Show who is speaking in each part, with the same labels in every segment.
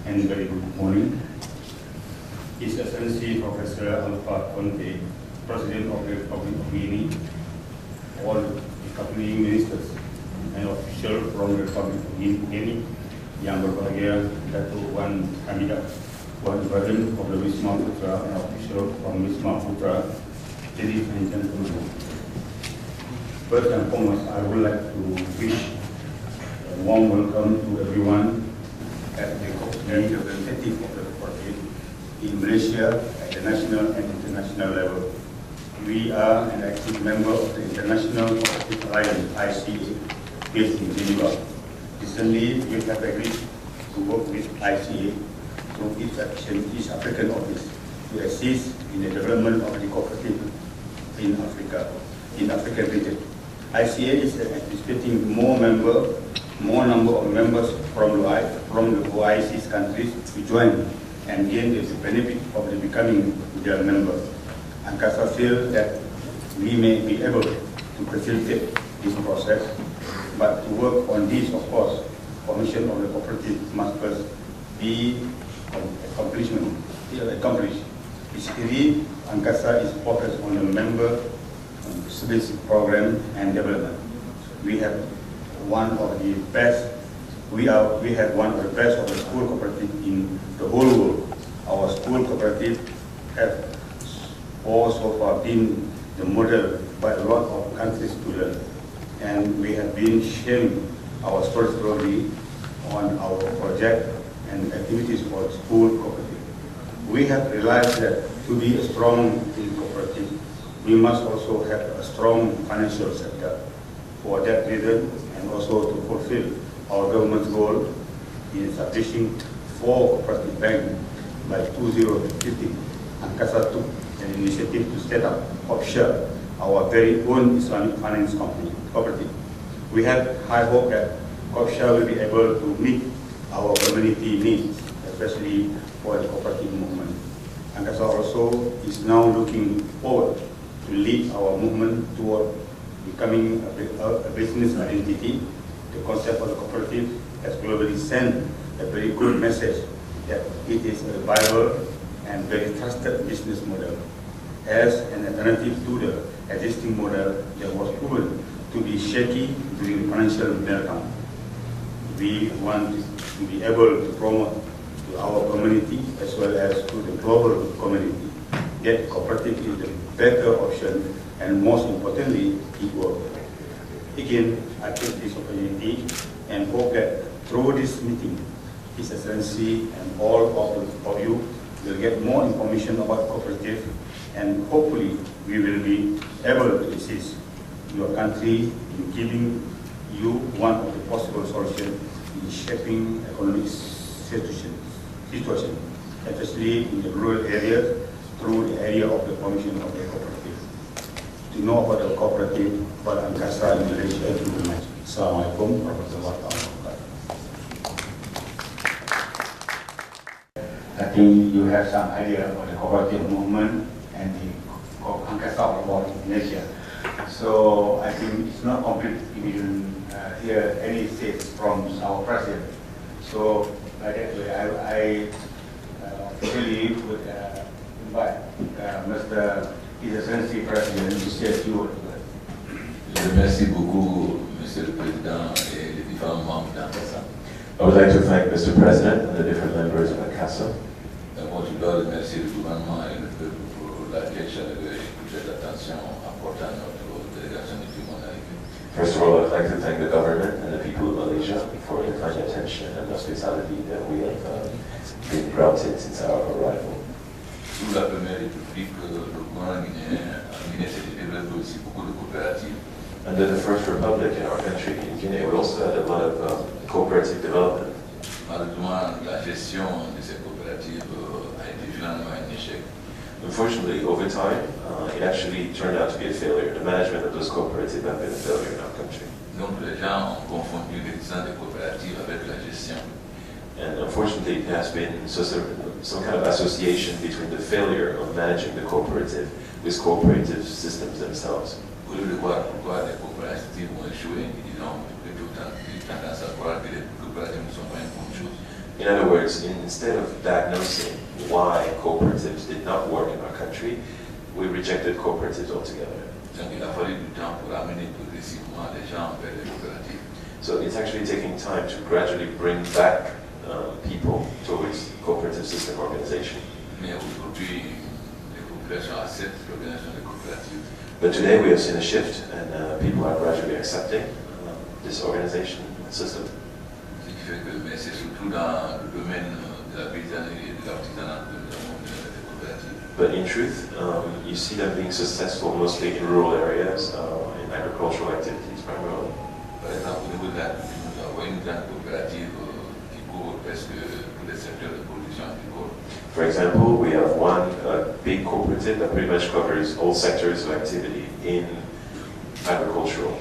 Speaker 1: and very good morning. His Excellency Professor Alpha Conte, President of the Republic of Guinea, all accompanying ministers and officials from the Republic of Guinea, yang berbahagia Datuk Wan Hamidah, Wan Ibrahim of the Wisma Putra and officials from Wisma Putra, ladies and gentlemen. First and foremost, I would like to wish a warm welcome to everyone at the representative of the Republic in Malaysia at the national and international level. We are an active member of the International Cooperative Alliance (ICA) based in Geneva. Recently, we have agreed to work with ICA through its East African office to assist in the development of the cooperative in Africa, in African region. ICA is anticipating more number of members from the OIC's countries to join and gain the benefit of becoming their member. ANGKASA feels that we may be able to facilitate this process, but to work on this, of course, formation of the cooperative must first be accomplished. Basically, ANGKASA is focused on the member service program and development. We have one of the best. We have one of the best of the school cooperative in the whole world. Our school cooperative have so far been the model by a lot of countries to learn, and we have been sharing our story on our project and activities for school cooperative. We have realized that to be a strong cooperative, we must also have a strong financial sector. For that reason, and also to fulfill our government's goal in establishing 4 cooperative banks by 2050, ANGKASA took an initiative to set up COPSHA, our very own Islamic finance company cooperative. We have high hope that COPSHA will be able to meet our community needs, especially for the cooperative movement. ANGKASA also is now looking forward to lead our movement toward becoming a business identity. The concept of the cooperative has globally sent a very good message that it is a viable and very trusted business model as an alternative to the existing model that was proven to be shaky during financial meltdown. We want to be able to promote to our community as well as to the global community that cooperative is the better option, and most importantly, it works. Again, I take this opportunity and hope that through this meeting, His Excellency and all of you will get more information about cooperative, and hopefully we will be able to assist your country in giving you one of the possible solutions in shaping economic situation, especially in the rural areas through the area of the formation of the cooperative. To know about the cooperative, but ANGKASA in Malaysia to the match. Assalamualaikum warahmatullahi wabarakatuh. I think you have some idea about the cooperative movement and the ANGKASA about Malaysia. So I think it's not complete if you didn't hear any statements from our president. So by that way, I officially would invite Mr. His Excellency President to say a few words.
Speaker 2: Je remercie beaucoup, Monsieur le Président et les différents membres d'ANGKASA.
Speaker 3: I would like to thank Mr. President and the different members of ANGKASA.
Speaker 2: D'abord, je dois remercier le gouvernement et le peuple pour l'accueil chaleureux et pour l'attention apportée à notre délégation depuis mon arrivée.
Speaker 3: First of all, I'd like to thank the government and the people of Malaysia for the kind attention and hospitality that we have been granted since our arrival.
Speaker 2: Sous la première république, le gouvernement guinéen s'est développé aussi beaucoup de coopératives.
Speaker 3: Under the First Republic in our country, in Guinea, we also had a lot of cooperative development.
Speaker 2: Malheureusement, la gestion de ces coopératives a été finalement un échec.
Speaker 3: Unfortunately, over time, it actually turned out to be a failure. The management of those cooperatives have been a failure in our country.
Speaker 2: Donc les gens ont confondu l'existence des coopératives avec la gestion.
Speaker 3: And unfortunately, there has been some kind of association between the failure of managing the cooperative with cooperative systems themselves.
Speaker 2: Au lieu de voir pourquoi les coopératives ont échoué, ils ont plutôt tendance à croire que les coopératives ne sont pas une bonne chose.
Speaker 3: In other words, instead of diagnosing why cooperatives did not work in our country, we rejected cooperatives altogether.
Speaker 2: Donc il a fallu du temps pour amener progressivement les gens vers les coopératives.
Speaker 3: So it's actually taking time to gradually bring back people towards cooperative system organization.
Speaker 2: Mais aujourd'hui, les populations acceptent l'organisation des coopératives.
Speaker 3: But today we have seen a shift and people are gradually accepting this organization system.
Speaker 2: Ce qui fait que, mais c'est surtout dans le domaine de la paysannerie et de l'artisanat que nous avons des coopératives.
Speaker 3: But in truth, you see them being successful mostly in rural areas, in agricultural activities primarily.
Speaker 2: Par exemple, au niveau de l'agriculture, nous avons une grande coopérative qui couvre presque tous les secteurs de production agricole.
Speaker 3: For example, we have one big cooperative that pretty much covers all sectors of activity in agricultural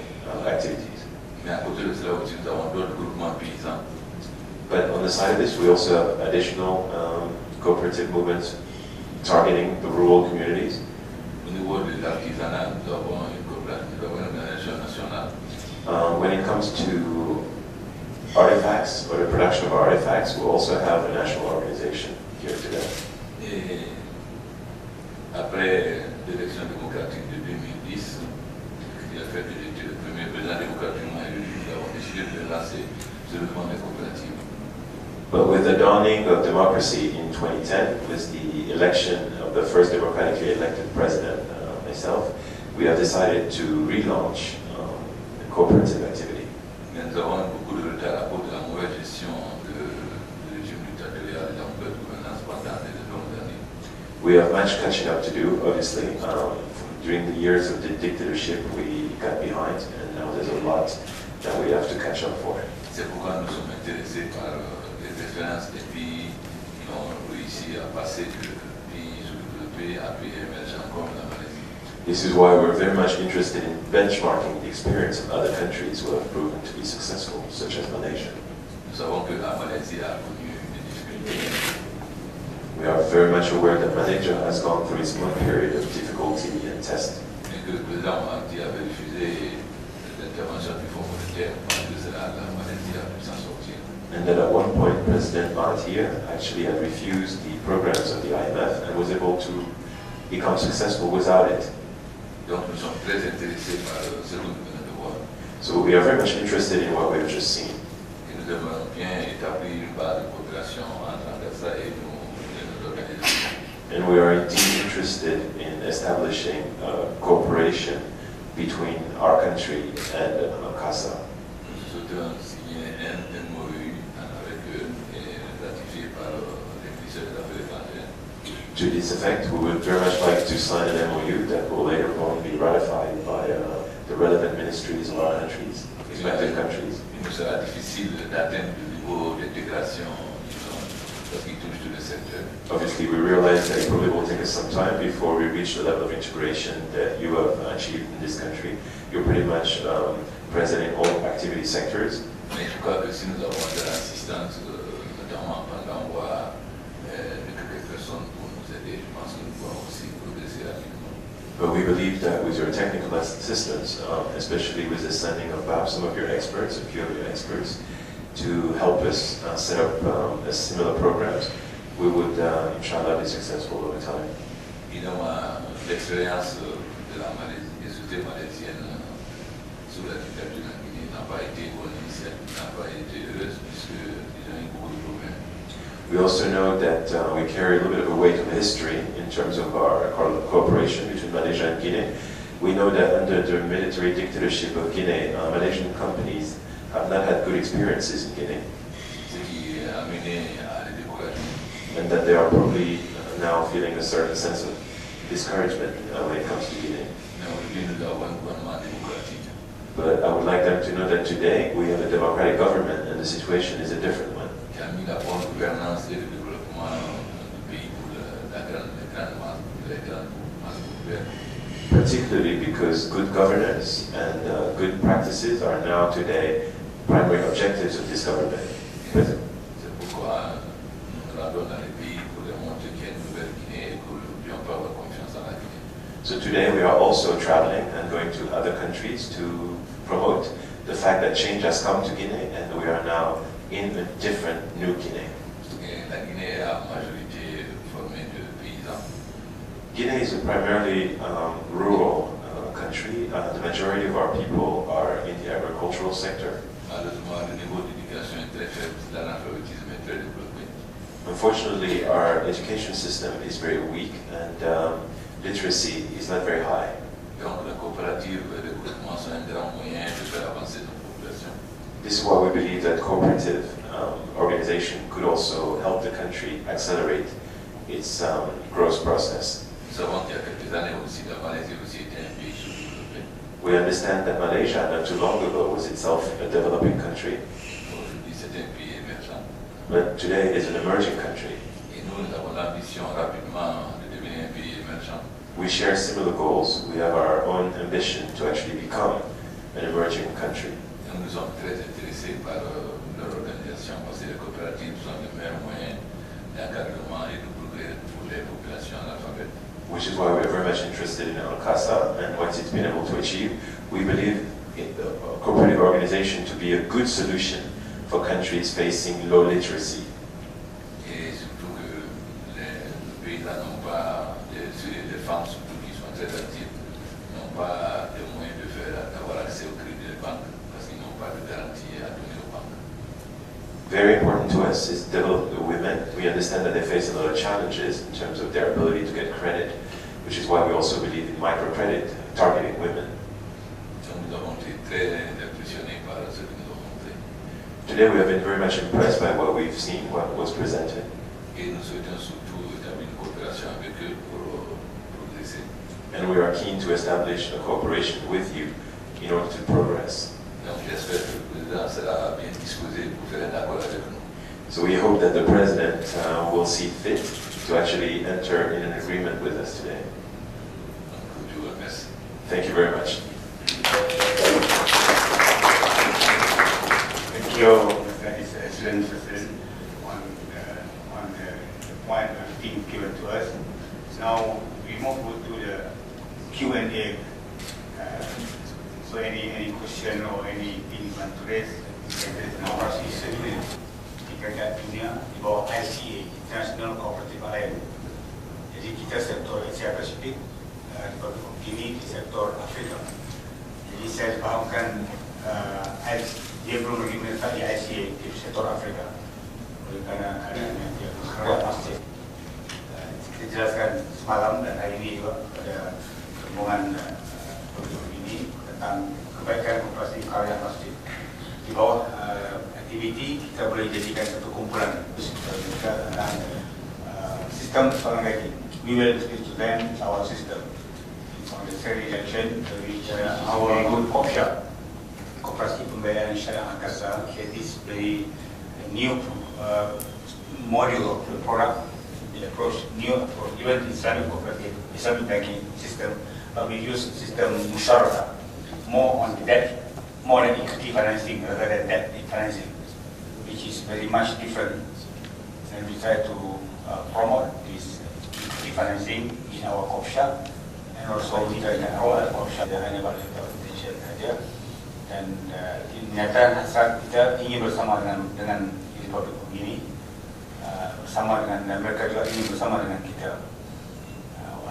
Speaker 3: activities.
Speaker 2: Mais à côté de cela aussi, nous avons d'autres groupements paysans.
Speaker 3: But on the side of this, we also have additional cooperative movements targeting the rural communities.
Speaker 2: Au niveau de l'artisanat, nous avons une coopérative, nous avons une organisation nationale.
Speaker 3: When it comes to artifacts or the production of artifacts, we also have a national organization here today.
Speaker 2: Et après l'élection démocratique de 2010, qui a fait que j'étais le premier président démocratiquement élu, nous avons décidé de lancer ce mouvement des coopératives.
Speaker 3: But with the dawning of democracy in 2010, with the election of the first democratically elected president, myself, we have decided to relaunch cooperative activity.
Speaker 2: Mais nous avons beaucoup de retard à cause de la mauvaise gestion du régime dictatorial et de la mauvaise gouvernance pendant les longues années.
Speaker 3: We have much catching up to do, obviously. During the years of the dictatorship, we got behind, and now there's a lot that we have to catch up for.
Speaker 2: C'est pourquoi nous sommes intéressés par les expériences des pays qui ont réussi à passer de pays sous-développés à pays émergents comme la Malaisie.
Speaker 3: This is why we're very much interested in benchmarking the experience of other countries who have proven to be successful, such as Malaysia.
Speaker 2: Nous savons que la Malaisie a connu des difficultés.
Speaker 3: We are very much aware that Malaysia has gone through its own period of difficulty and test.
Speaker 2: Et que le président Mahathir avait refusé l'intervention du Fonds monétaire parce que cela, la Malaisie a pu s'en sortir.
Speaker 3: And that at one point, President Mahathir actually had refused the programs of the IMF and was able to become successful without it.
Speaker 2: Donc nous sommes très intéressés par ce que nous venons de voir.
Speaker 3: So we are very much interested in what we have just seen.
Speaker 2: Et nous aimerions bien établir une base de coopération entre ANGKASA et nos organisations.
Speaker 3: And we are indeed interested in establishing cooperation between our country and ANGKASA.
Speaker 2: Nous souhaitons signer un MOU avec eux et ratifié par les ministères des Affaires étrangères.
Speaker 3: To this effect, we would very much like to sign an MOU that will later on be ratified by the relevant ministries of our countries, respective countries.
Speaker 2: Il nous sera difficile d'atteindre le niveau d'intégration parce qu'il touche tous les secteurs.
Speaker 3: Obviously, we realize that it probably will take us some time before we reach the level of integration that you have achieved in this country. You're pretty much present in all activity sectors.
Speaker 2: Mais je crois que si nous avons de l'assistance, notamment pendant un mois, de quelques personnes pour nous aider, je pense que nous pouvons aussi progresser rapidement.
Speaker 3: But we believe that with your technical assistance, especially with the sending of perhaps some of your experts, a few of your experts, to help us set up similar programs, we would, inshallah, be successful over time.
Speaker 2: Évidemment, l'expérience de la Malaisie, des sociétés malaisiennes sous la dictature en Guinée n'a pas été bonne, n'a pas été heureuse, puisqu'ils ont eu beaucoup de problèmes.
Speaker 3: We also know that we carry a little bit of a weight of history in terms of our cooperation between Malaysia and Guinea. We know that under the military dictatorship of Guinea, Malaysian companies have not had good experiences in Guinea.
Speaker 2: Ce qui a mené à la démocratie.
Speaker 3: And that they are probably now feeling a certain sense of discouragement when it comes to Guinea.
Speaker 2: Mais aujourd'hui, nous avons un gouvernement démocratique.
Speaker 3: But I would like them to know that today we have a democratic government and the situation is a different one.
Speaker 2: Qui a mis la bonne gouvernance et le développement du pays pour les grandes masses populaires.
Speaker 3: Particularly because good governance and good practices are now today primary objectives of this government.
Speaker 2: C'est pourquoi nous rendons dans les pays pour leur montrer qu'il y a une nouvelle Guinée et que nous n'oublions pas avoir confiance en la Guinée.
Speaker 3: So today we are also traveling and going to other countries to promote the fact that change has come to Guinea and we are now in a different new Guinea.
Speaker 2: est à majorité formée de paysans.
Speaker 3: Guinea is a primarily rural country. The majority of our people are in the agricultural sector.
Speaker 2: Malheureusement, le niveau d'éducation est très faible, l'analphabétisme est très développé.
Speaker 3: Unfortunately, our education system is very weak and literacy is not very high.
Speaker 2: Donc la coopérative de recrutement sont un grand moyen de faire avancer nos populations.
Speaker 3: This is why we believe that cooperative organization could also help the country accelerate its growth process.
Speaker 2: Nous savons qu'il y a quelques années aussi, la Malaisie aussi était un pays sous-développé.
Speaker 3: We understand that Malaysia, not too long ago, was itself a developing country,
Speaker 2: Aujourd'hui, c'est un pays émergent.
Speaker 3: but today it is an emerging country.
Speaker 2: Et nous avons l'ambition rapidement de devenir un pays émergent.
Speaker 3: We share similar goals. We have our own ambition to actually become an emerging country.
Speaker 2: Et nous sommes très intéressés par leur organisation parce que les coopératives sont le meilleur moyen d'encadrement et de progrès pour les populations analphabètes.
Speaker 3: Which is why we're very much interested in ANGKASA and what it's been able to achieve. We believe in the cooperative organization to be a good solution for countries facing low literacy.
Speaker 2: Et surtout que les paysans n'ont pas, les femmes surtout qui sont très actives, n'ont pas les moyens d'avoir accès au crédit des banques parce qu'ils n'ont pas de garantie à donner aux banques.
Speaker 3: Very important to us is develop the women. We understand that they face a lot of challenges in terms of their ability to get credit, which is why we also believe in microcredit targeting women.
Speaker 2: Donc nous avons été très impressionnés par ce que nous avons montré.
Speaker 3: Today we have been very much impressed by what we've seen, what was presented,
Speaker 2: Et nous souhaitons surtout établir une coopération avec eux pour progresser.
Speaker 3: and we are keen to establish a cooperation with you in order to progress.
Speaker 2: Donc j'espère que le président sera bien disposé pour faire un accord avec nous.
Speaker 3: So we hope that the President will see fit to actually enter in an agreement with us today.
Speaker 2: Donc je vous remercie.
Speaker 3: Thank you very much.
Speaker 1: Thank you, Mr. Excellent President, on the point being given to us. Now we move to the Q&A. So any question or anything you want to raise, now di peringkat dunia di bawah ICA, International Cooperative Alliance. Jadi kita sektor Asia Pasifik, Republik Guinea di sektor Afrika. Jadi saya fahamkan dia belum lagi menyertai ICA di sektor Afrika. Oleh kerana adanya dia bergerak masjid. Kita jelaskan semalam dan hari ini juga pada rombongan Republik Guinea tentang kebaikan operasi karya masjid. Di bawah aktiviti kita boleh jadikan satu kumpulan tentang sistem seorang lagi. We will speak to them our system. On the third election, our good COPSHA, Koperasi Pembayaran Syariah ANGKASA, it is very new module of the product, the approach, new approach, even Islamic cooperative, Islamic banking system, but we use system musyawarah, more on debt, more than equity financing rather than debt financing, which is very much different. And we try to promote this equity financing in our COPSHA, and also kita ingat awal COPSHA dia hanya balik potential saja, dan kenyataan hasrat kita ingin bersama dengan Republik Guinea, bersama dengan mereka juga ingin bersama dengan kita.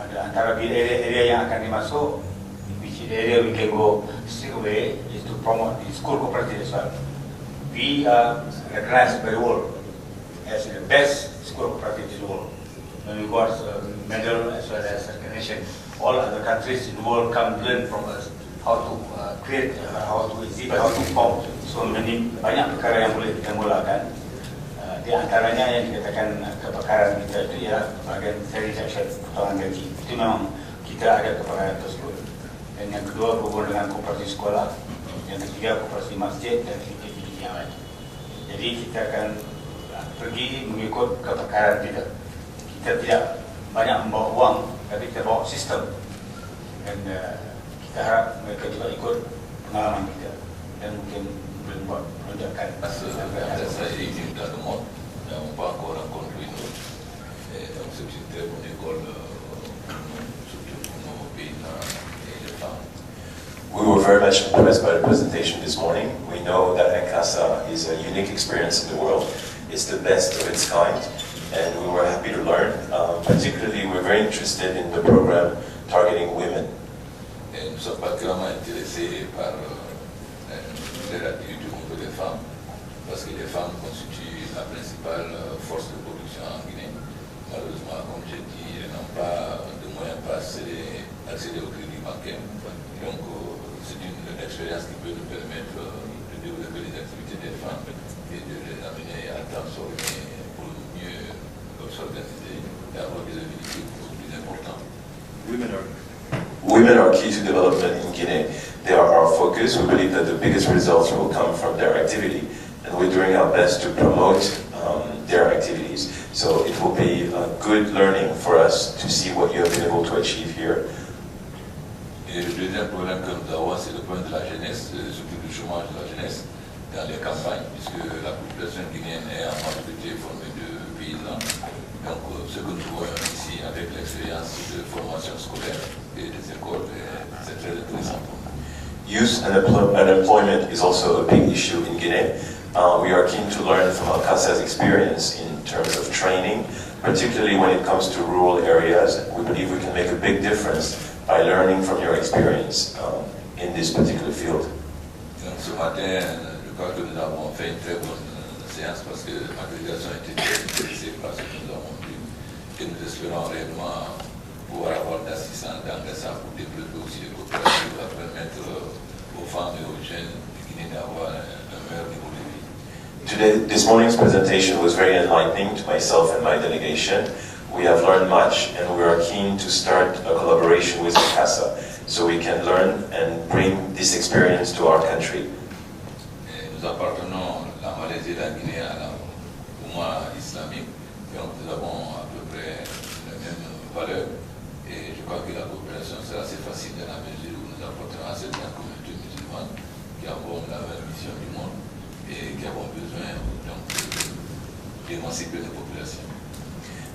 Speaker 1: Ada antara area yang akan dimasuk, which area we can go straight away is to promote the school cooperative as well. We are recognized by the world as the best school cooperative in the world. When we got medal as well as recognition, all other countries in the world come learn from us how to create, how to exhibit, how to form. So banyak perkara yang boleh kita mulakan. Di antaranya yang dikatakan kepakaran kita itu ya bagian seri section potongan gaji. Itu memang kita ada kepakaran tersebut. Dan yang kedua berhubung dengan koperasi sekolah, yang ketiga koperasi masjid dan aktiviti yang lain. Jadi kita akan pergi mengikut kepakaran kita. Kita tidak banyak membawa uang, tapi kita bawa sistem. Dan kita harap mereka juga ikut pengalaman kita dan mungkin membuat lonjakan.
Speaker 2: Saya ingin minta nomor dan membawa orang konflik itu. Donc c'est une très bonne école, surtout pour nos pays et les femmes.
Speaker 3: We were very much impressed by the presentation this morning. We know that ANGKASA is a unique experience in the world. It's the best of its kind. and we were happy to learn. Particularly, we're very interested in the program targeting women.
Speaker 2: Et nous sommes particulièrement intéressés par l'activité du monde des femmes, parce que les femmes constituent la principale force de production en Guinée. Malheureusement, comme j'ai dit, elles n'ont pas de moyens pour accéder au crédit bancaire. Donc, c'est une expérience qui peut nous permettre de développer les activités des femmes et de les amener à transformer pour mieux s'organiser et avoir des objectifs plus importants.
Speaker 3: Women are key to development in Guinea. They are our focus. We believe that the biggest results will come from their activity, and we're doing our best to promote their activities. So it will be a good learning for us to see what you have been able to achieve here.
Speaker 2: Et le deuxième problème que nous avons, c'est le problème de la jeunesse, surtout du chômage de la jeunesse dans les campagnes, puisque la population guinéenne est en majorité formée de paysans. Donc, ce que nous voyons ici avec l'expérience de formation scolaire et des écoles, c'est très intéressant pour nous.
Speaker 3: Youth unemployment is also a big issue in Guinea. We are keen to learn from ANGKASA's experience in terms of training, particularly when it comes to rural areas. We believe we can make a big difference by learning from your experience in this particular field.
Speaker 2: Donc, ce matin, je crois que nous avons fait une très bonne séance parce que ma délégation était très intéressée par ce que nous avons vu et nous espérons réellement pouvoir avoir d'assistance d'ANGKASA pour développer aussi les coopératives à permettre aux femmes et aux jeunes du Guinée d'avoir un meilleur niveau de vie.
Speaker 3: This morning's presentation was very enlightening to myself and my delegation. We have learned much, and we are keen to start a collaboration with ANGKASA so we can learn and bring this experience to our country.
Speaker 2: Nous appartenons, la Malaisie et la Guinée, à la Oumma islamique, donc nous avons à peu près les mêmes valeurs, et je crois que la coopération sera assez facile dans la mesure où nous appartenons à cette communauté musulmane qui avons la même mission du monde et qui avons besoin donc d'émanciper nos populations.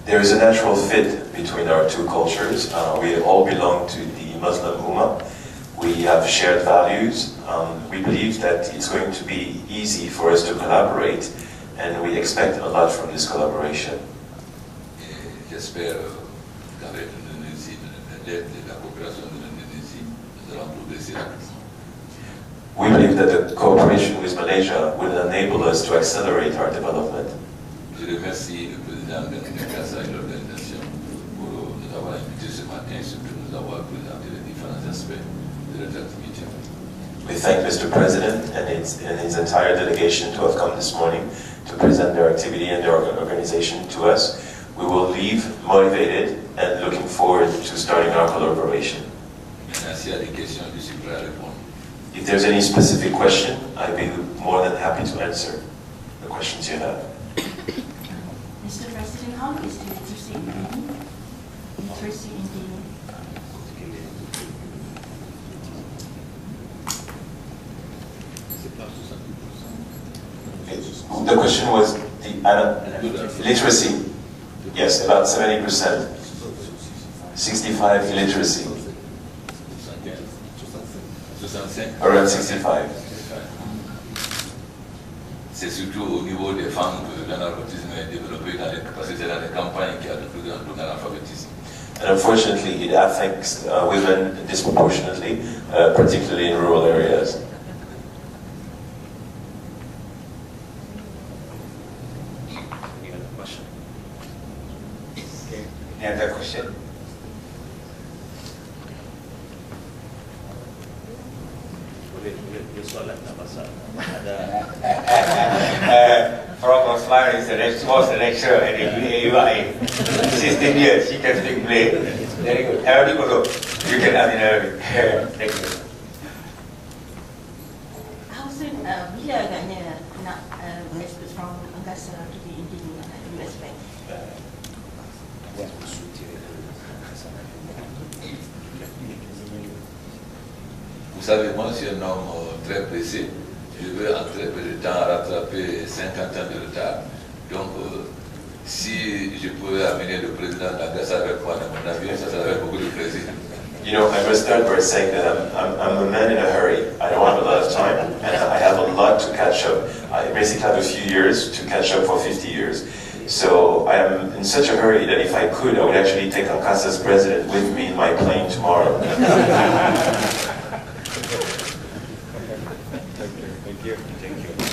Speaker 3: There is a natural fit between our two cultures. We all belong to the Muslim Ummah. We have shared values. We believe that it's going to be easy for us to collaborate, and we expect a lot from this collaboration.
Speaker 2: Et j'espère qu'avec l'Indonésie, l'aide de la coopération de l'Indonésie, nous allons progresser rapidement.
Speaker 3: We believe that the cooperation with Malaysia will enable us to accelerate our development.
Speaker 2: Je remercie le président de ANGKASA et l'organisation pour nous avoir invités ce matin et surtout nous avoir présenté les différents aspects de leurs activités.
Speaker 3: We thank Mr. President and his entire delegation to have come this morning to present their activity and their organization to us. We will leave motivated and looking forward to starting our collaboration.
Speaker 2: Maintenant, s'il y a des questions, je suis prêt à répondre.
Speaker 3: If there's any specific question, I'd be more than happy to answer the questions you have.
Speaker 4: Mr. President, how is the literacy in Guinea? Literacy in Guinea?
Speaker 3: The question was the literacy. Yes, about 70%. 65 illiteracy. Around 65.
Speaker 2: C'est surtout au niveau des femmes que l'analphabétisme est développé parce que c'est dans les campagnes qu'il y a le plus grand taux d'analphabétisme.
Speaker 3: And unfortunately, it affects women disproportionately, particularly in rural areas.
Speaker 1: Any other question? From Osman is was a lecturer at AUI. 16 years, she can speak Malay. Very good. Arabic also. You can add in Arabic. Thank you.
Speaker 4: How soon, bila agaknya nak experts from ANGKASA to be in Guinea, you expect?
Speaker 2: Vous savez, moi, je suis un homme très pressé. Je veux en très peu de temps rattraper 50 ans de retard. Donc, si je pouvais amener le président d'ANGKASA avec moi dans mon avion, ça serait avec beaucoup de plaisir.
Speaker 3: You know, I must start by saying that I'm a man in a hurry. I don't have a lot of time, and I have a lot to catch up. I basically have a few years to catch up for 50 years. So I am in such a hurry that if I could, I would actually take ANGKASA's president with me in my plane tomorrow.
Speaker 5: Thank you.